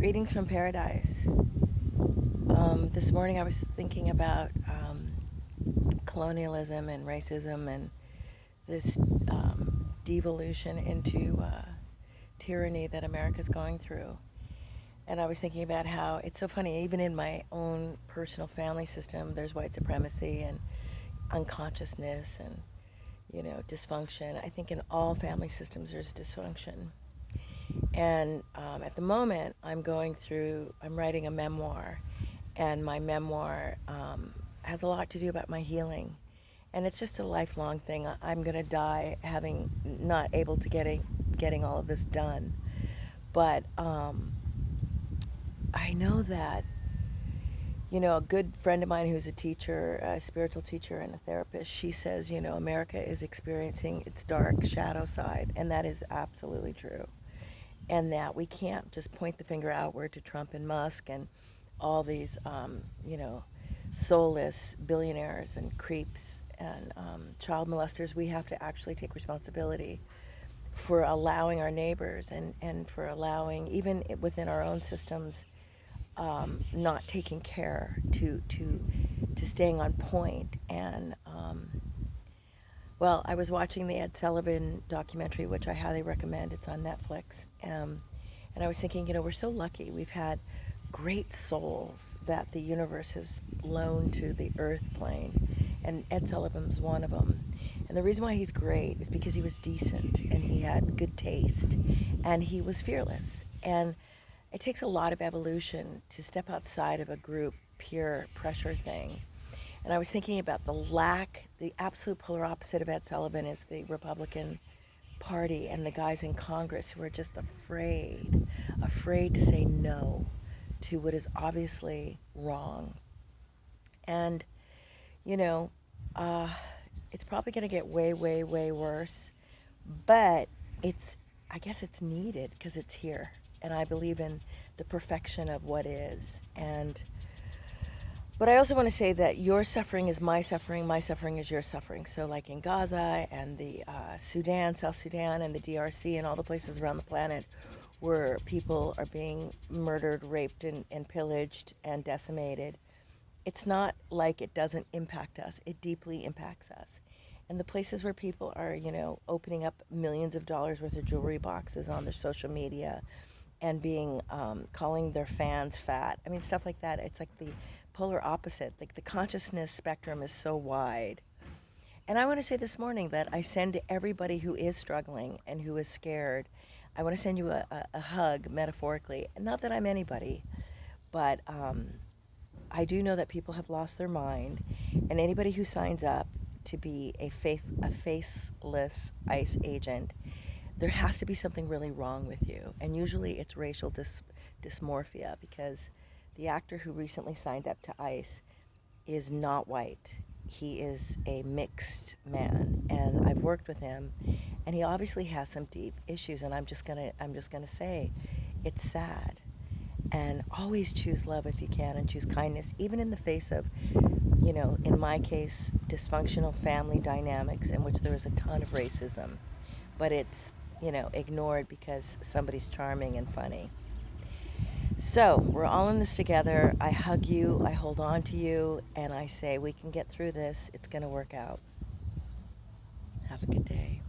Greetings from paradise. This morning I was thinking about colonialism and racism and this devolution into tyranny that America's going through. And I was thinking about how it's so funny, even in my own personal family system, there's white supremacy and unconsciousness and, dysfunction. I think in all family systems there's dysfunction. And at the moment, I'm writing a memoir, and my memoir has a lot to do about my healing. And it's just a lifelong thing. I'm going to die having not able to getting all of this done. But I know that, a good friend of mine who's a teacher, a spiritual teacher and a therapist, she says, America is experiencing its dark shadow side. And that is absolutely true. And that we can't just point the finger outward to Trump and Musk and all these, soulless billionaires and creeps and child molesters. We have to actually take responsibility for allowing our neighbors and for allowing, even within our own systems, not taking care to staying on point. And well, I was watching the Ed Sullivan documentary, which I highly recommend. It's on Netflix. And I was thinking, we're so lucky. We've had great souls that the universe has loaned to the earth plane. And Ed Sullivan's one of them. And the reason why he's great is because he was decent and he had good taste and he was fearless. And it takes a lot of evolution to step outside of a group peer pressure thing. And I was thinking about the absolute polar opposite of Ed Sullivan is the Republican Party and the guys in Congress who are just afraid to say no to what is obviously wrong. And, you know, uh, it's probably going to get way, way, way worse, but I guess it's needed because it's here. And I believe in the perfection of what is. But I also want to say that your suffering is my suffering is your suffering. So like in Gaza and the Sudan, South Sudan and the DRC and all the places around the planet where people are being murdered, raped, and pillaged and decimated, it's not like it doesn't impact us. It deeply impacts us. And the places where people are, opening up millions of dollars worth of jewelry boxes on their social media and calling their fans fat. I mean, stuff like that. It's like the polar opposite. Like the consciousness spectrum is so wide. And I want to say this morning that I send to everybody who is struggling and who is scared, I want to send you a hug metaphorically. Not that I'm anybody, but I do know that people have lost their mind, and anybody who signs up to be a faceless ICE agent, there has to be something really wrong with you. And usually it's racial dysmorphia, because the actor who recently signed up to ICE is not white. He is a mixed man, and I've worked with him, and he obviously has some deep issues. And I'm just gonna say, it's sad. And always choose love if you can, and choose kindness, even in the face of, in my case, dysfunctional family dynamics in which there is a ton of racism, but it's, ignored because somebody's charming and funny. So we're all in this together. I hug you, I hold on to you, and I say we can get through this. It's going to work out. Have a good day.